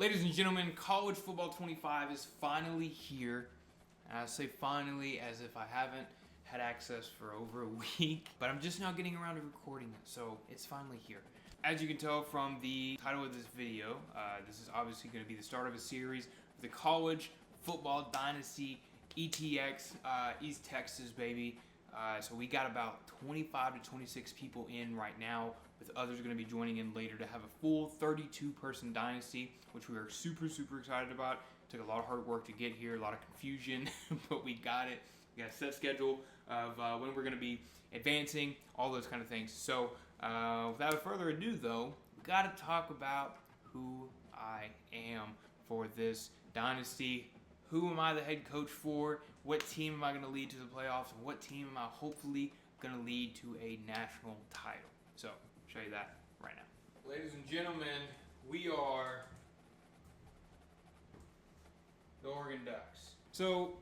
Ladies and gentlemen, College Football 25 is finally here. And I say finally as if I haven't had access for over a week, but I'm just now getting around to recording it, so it's finally here. As you can tell from the title of this video, this is obviously going to be the start of a series of the College Football Dynasty ETX, East Texas, baby. So we got about 25 to 26 people in right now, with others going to be joining in later to have a full 32-person dynasty, which we are super excited about. Took a lot of hard work to get here, a lot of confusion, but we got it. We got a set schedule of when we're going to be advancing, all those kind of things. So without further ado, though, we got to talk about who I am for this dynasty. Who am I the head coach for? What team am I going to lead to the playoffs? And what team am I hopefully going to lead to a national title? So, I'll show you that right now. Ladies and gentlemen, we are the Oregon Ducks. So,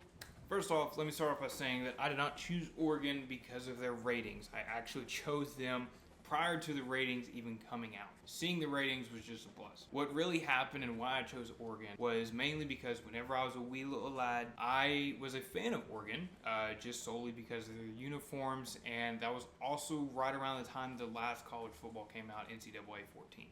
first off, let me start off by saying that I did not choose Oregon because of their ratings. I actually chose them prior to the ratings even coming out. Seeing the ratings was just a plus. What really happened and why I chose Oregon was mainly because whenever I was a wee little lad, I was a fan of Oregon, just solely because of their uniforms, and that was also right around the time the last college football came out, NCAA 14.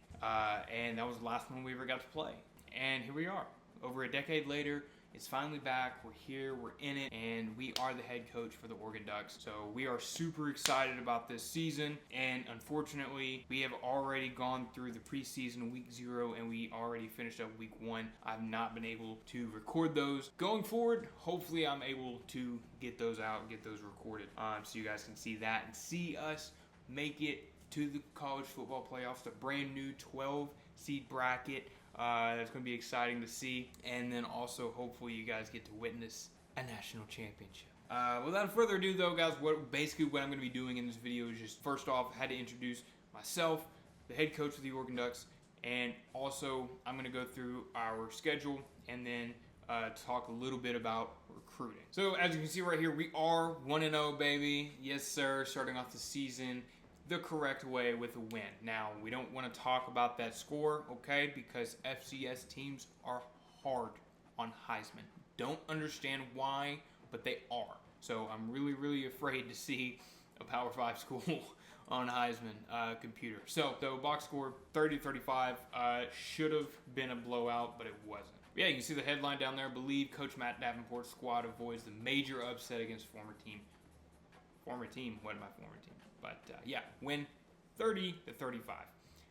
And that was the last one we ever got to play. And here we are. Over a decade later, it's finally back. We're here, we're in it, and we are the head coach for the Oregon Ducks. So we are super excited about this season, and unfortunately, we have already gone through the preseason week 0, and we already finished up week 1. I've not been able to record those. Going forward, hopefully I'm able to get those out, get those recorded, so you guys can see that and see us make it to the college football playoffs, the brand new 12-seed bracket. That's going to be exciting to see. And then also, hopefully, you guys get to witness a national championship. Without further ado, though, guys, what I'm going to be doing in this video is just, first off, I had to introduce myself, the head coach of the Oregon Ducks, and also I'm going to go through our schedule and then talk a little bit about recruiting. So, as you can see right here, we are 1-0, baby. Yes, sir. Starting off the season the correct way with a win. Now, we don't want to talk about that score, okay, because FCS teams are hard on Heisman. Don't understand why, but they are. So I'm really afraid to see a Power 5 school on Heisman computer. So box score 30-35. Should have been a blowout, but it wasn't. Yeah, you can see the headline down there. Believe Coach Matt Davenport's squad avoids the major upset against former team. Wasn't my former team. But yeah, win 30-35.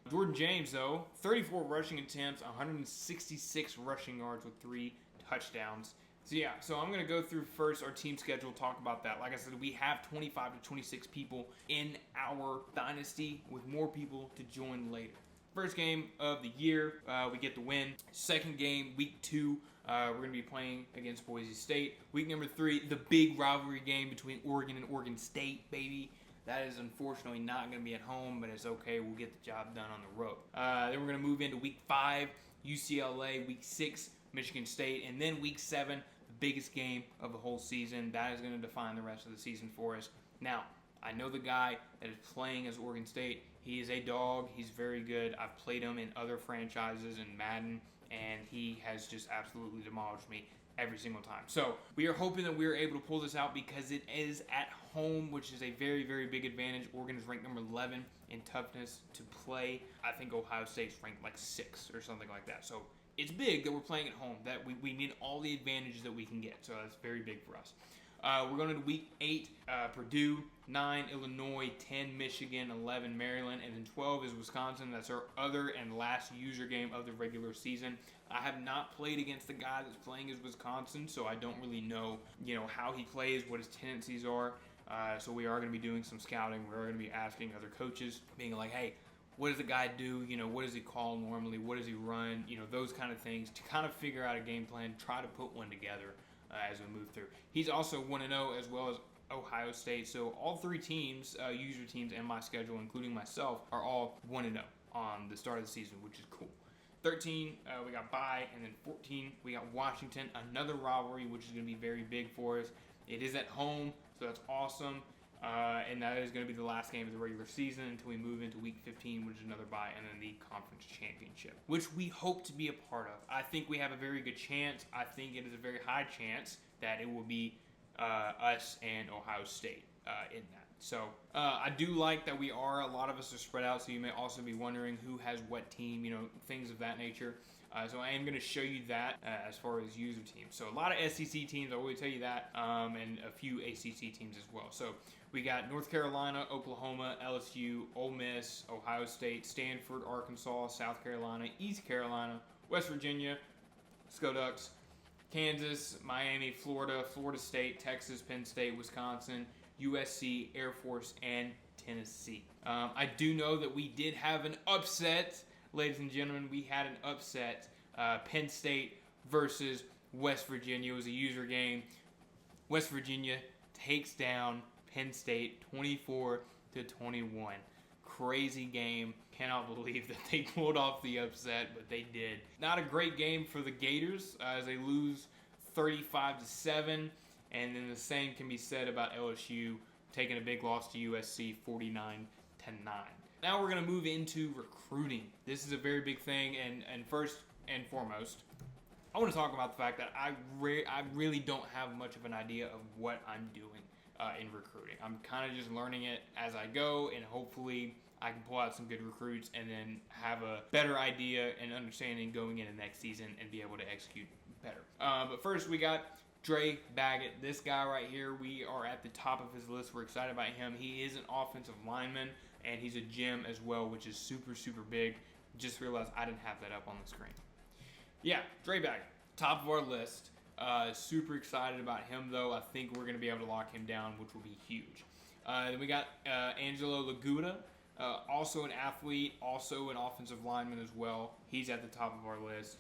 Jordan James, though, 34 rushing attempts, 166 rushing yards with 3 touchdowns. So yeah, so I'm going to go through first our team schedule, talk about that. Like I said, we have 25 to 26 people in our dynasty, with more people to join later. First game of the year, we get the win. Second game, week 2, we're going to be playing against Boise State. Week number 3, the big rivalry game between Oregon and Oregon State, baby. That is unfortunately not going to be at home, but it's okay. We'll get the job done on the road. Then we're going to move into week 5, UCLA. Week 6, Michigan State. And then week 7, the biggest game of the whole season. That is going to define the rest of the season for us. Now, I know the guy that is playing as Oregon State. He is a dog. He's very good. I've played him in other franchises in Madden, and he has just absolutely demolished me every single time. So we are hoping that we are able to pull this out because it is at home, which is a very big advantage. Oregon is ranked number 11 in toughness to play. I think Ohio State's ranked like 6 or something like that. So it's big that we're playing at home, that we need all the advantages that we can get. So that's very big for us. We're going to week 8, Purdue, 9, Illinois, 10, Michigan, 11, Maryland, and then 12 is Wisconsin. That's our other and last user game of the regular season. I have not played against the guy that's playing as Wisconsin, so I don't really know, how he plays, what his tendencies are. So we are going to be doing some scouting. We're going to be asking other coaches, being like, hey, what does the guy do? What does he call normally? What does he run? Those kind of things to kind of figure out a game plan, try to put one together as we move through. He's also 1-0 as well as Ohio State. So all 3 teams, user teams and my schedule, including myself, are all 1-0 on the start of the season, which is cool. 13, we got bye, and then 14, we got Washington, another rivalry, which is going to be very big for us. It is at home, so that's awesome. And that is going to be the last game of the regular season until we move into week 15, which is another bye, and then the conference championship, which we hope to be a part of. I think we have a very good chance. I think it is a very high chance that it will be us and Ohio State in that. So I do like that a lot of us are spread out, so you may also be wondering who has what team, things of that nature. So I am going to show you that as far as user teams. So a lot of SEC teams, I will tell you that, and a few ACC teams as well. So we got North Carolina, Oklahoma, LSU, Ole Miss, Ohio State, Stanford, Arkansas, South Carolina, East Carolina, West Virginia, Ducks, Kansas, Miami, Florida, Florida State, Texas, Penn State, Wisconsin, USC, Air Force, and Tennessee. I do know that we did have an upset. Ladies and gentlemen, we had an upset. Penn State versus West Virginia. It was a user game. West Virginia takes down Penn State 24-21. Crazy game. Cannot believe that they pulled off the upset, but they did. Not a great game for the Gators as they lose 35-7. And then the same can be said about LSU taking a big loss to USC 49-9. Now we're going to move into recruiting. This is a very big thing, and first and foremost, I want to talk about the fact that I really don't have much of an idea of what I'm doing in recruiting. I'm kind of just learning it as I go, and hopefully I can pull out some good recruits and then have a better idea and understanding going into next season and be able to execute better. But first, we got Dre Baggett. This guy right here, we are at the top of his list. We're excited about him. He is an offensive lineman, and he's a gem as well, which is super, super big. Just realized I didn't have that up on the screen. Yeah, Dre Baggett, top of our list. Super excited about him, though. I think we're going to be able to lock him down, which will be huge. Then we got Angelo Laguda, also an athlete, also an offensive lineman as well. He's at the top of our list.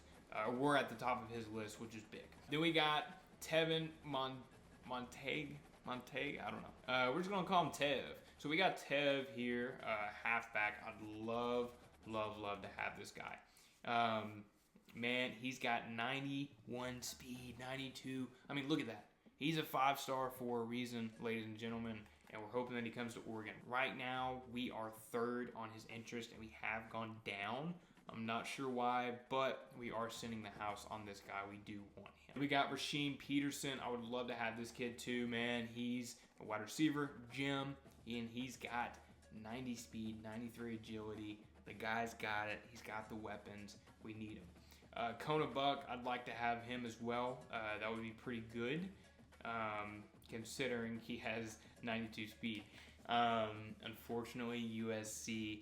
We're at the top of his list, which is big. Then we got Tevin Montague. I don't know. We're just going to call him Tev. So we got Tev here, halfback. I'd love to have this guy. Man, he's got 91 speed, 92. I mean, look at that. He's a 5-star for a reason, ladies and gentlemen, and we're hoping that he comes to Oregon. Right now, we are third on his interest, and we have gone down. I'm not sure why, but we are sending the house on this guy. We do want him. We got Rasheem Peterson. I would love to have this kid too, man. He's a wide receiver, gym, and he's got 90 speed, 93 agility. The guy's got it. He's got the weapons. We need him. Kona Buck, I'd like to have him as well. That would be pretty good, considering he has 92 speed. Unfortunately, USC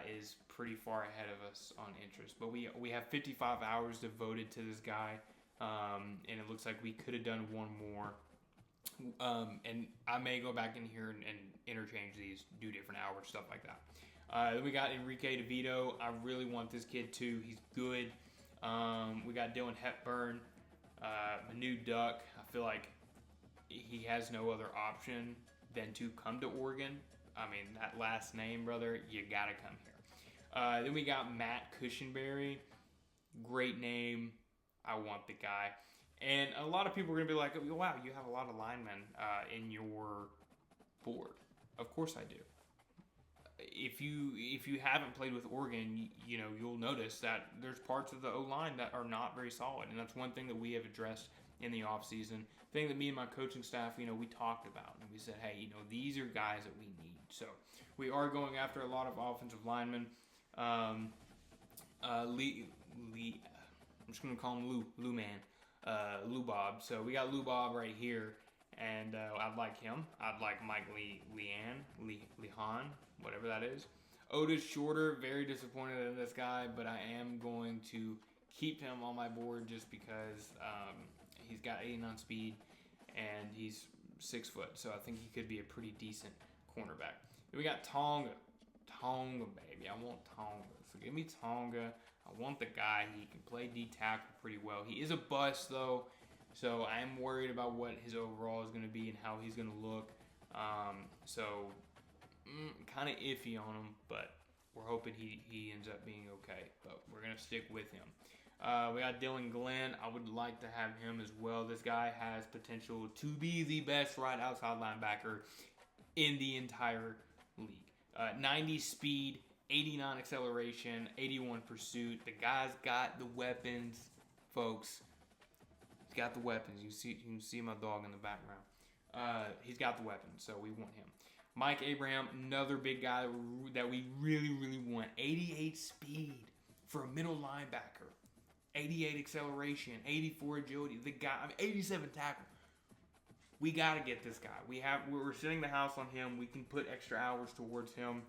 is pretty far ahead of us on interest. But we have 55 hours devoted to this guy, and it looks like we could have done one more. And I may go back in here and interchange these, do different hours, stuff like that. Then we got Enrique DeVito. I really want this kid too. He's good. We got Dylan Hepburn, Manu Duck. I feel like he has no other option than to come to Oregon. I mean, that last name, brother, you gotta come here. Then we got Matt Cushenberry. Great name. I want the guy. And a lot of people are going to be like, wow, you have a lot of linemen in your board. Of course I do. If you haven't played with Oregon, you'll notice that there's parts of the O-line that are not very solid. And that's one thing that we have addressed in the offseason. Thing that me and my coaching staff, we talked about. And we said, hey, these are guys that we need. So we are going after a lot of offensive linemen. Lee, I'm just going to call him Lou Man. Lou Bob. So we got Lou Bob right here, and I'd like him. I'd like Mike Lehan, whatever that is. Otis Shorter, very disappointed in this guy, but I am going to keep him on my board just because he's got 89 speed and he's 6 foot, so I think he could be a pretty decent cornerback. Then we got Tonga, baby. I want Tonga. So give me Tonga. I want the guy. He can play D-tackle pretty well. He is a bust, though, so I am worried about what his overall is going to be and how he's going to look. Kind of iffy on him, but we're hoping he ends up being okay. But we're going to stick with him. We got Dylan Glenn. I would like to have him as well. This guy has potential to be the best right outside linebacker in the entire league. 90 speed, 89 acceleration, 81 pursuit. The guy's got the weapons, folks. He's got the weapons. You can see my dog in the background. He's got the weapons, so we want him. Mike Abraham, another big guy that we really, really want. 88 speed for a middle linebacker. 88 acceleration, 84 agility. The guy, 87 tackle. We got to get this guy. We're setting the house on him. We can put extra hours towards him.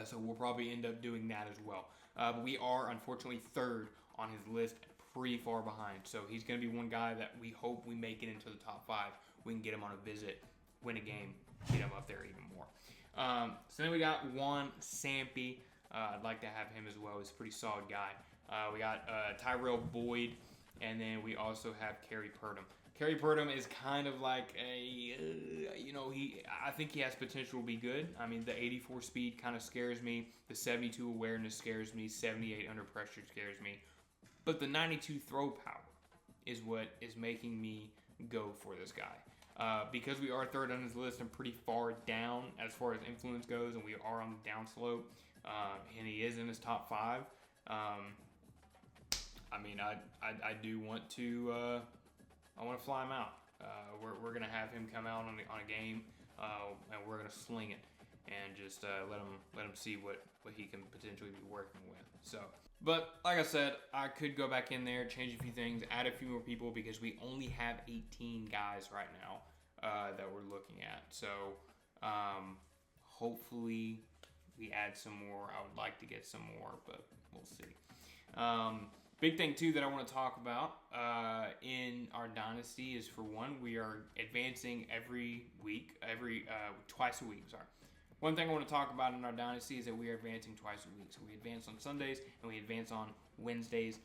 So we'll probably end up doing that as well. But we are, unfortunately, third on his list, pretty far behind. So he's going to be one guy that we hope we make it into the top 5. We can get him on a visit, win a game, get him up there even more. So then we got Juan Sampe. I'd like to have him as well. He's a pretty solid guy. We got Tyrell Boyd, and then we also have Kerry Purdom. Kerry Purdom is kind of like I think he has potential to be good. I mean, the 84 speed kind of scares me. The 72 awareness scares me. 78 under pressure scares me. But the 92 throw power is what is making me go for this guy. Because we are third on his list and pretty far down as far as influence goes, and we are on the down slope, and he is in his top 5. I do want to fly him out. We're gonna have him come out on a game, and we're gonna sling it and just let him see what he can potentially be working with. So, but like I said, I could go back in there, change a few things, add a few more people because we only have 18 guys right now that we're looking at. So, hopefully we add some more. I would like to get some more, but we'll see. Big thing too that I want to talk about in our dynasty is, for one, we are advancing twice a week. Sorry. One thing I want to talk about in our dynasty is that we are advancing twice a week. So we advance on Sundays and we advance on Wednesdays,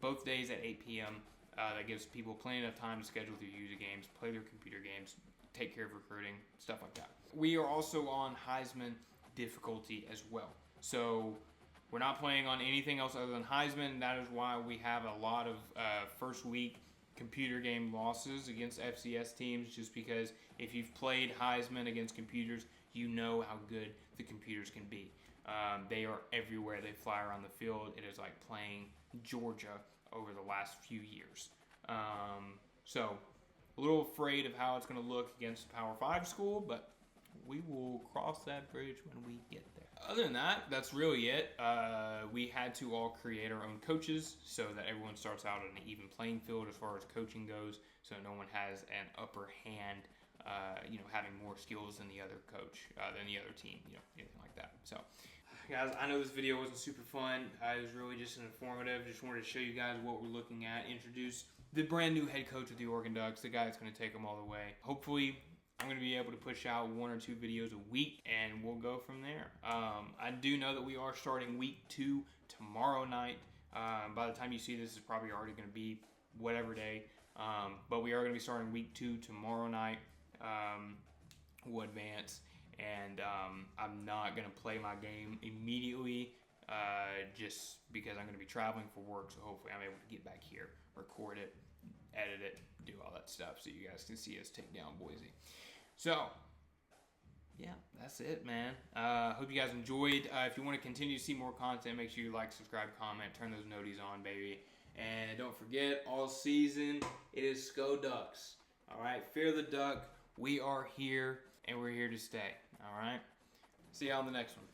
both days at 8 p.m. That gives people plenty of time to schedule their user games, play their computer games, take care of recruiting, stuff like that. We are also on Heisman difficulty as well. So we're not playing on anything else other than Heisman. That is why we have a lot of first week computer game losses against FCS teams, just because if you've played Heisman against computers, you know how good the computers can be. They are everywhere. They fly around the field. It is like playing Georgia over the last few years. So a little afraid of how it's going to look against a Power 5 school, but we will cross that bridge when we get there. Other than that, that's really it. We had to all create our own coaches so that everyone starts out on an even playing field as far as coaching goes, so no one has an upper hand, having more skills than the other coach, than the other team, anything like that. So, guys, I know this video wasn't super fun. It was really just informative. Just wanted to show you guys what we're looking at. Introduce the brand new head coach of the Oregon Ducks, the guy that's going to take them all the way. Hopefully, I'm going to be able to push out 1 or 2 videos a week, and we'll go from there. I do know that we are starting week 2 tomorrow night. By the time you see this, it's probably already going to be whatever day. But we are going to be starting week 2 tomorrow night. We'll advance, and I'm not going to play my game immediately just because I'm going to be traveling for work. So hopefully I'm able to get back here, record it, edit it, do all that stuff so you guys can see us take down Boise. So, yeah, that's it, man. Hope you guys enjoyed. If you want to continue to see more content, make sure you like, subscribe, comment, turn those noties on, baby. And don't forget, all season, it is Sko Ducks. All right, fear the duck. We are here, and we're here to stay. All right? See you on the next one.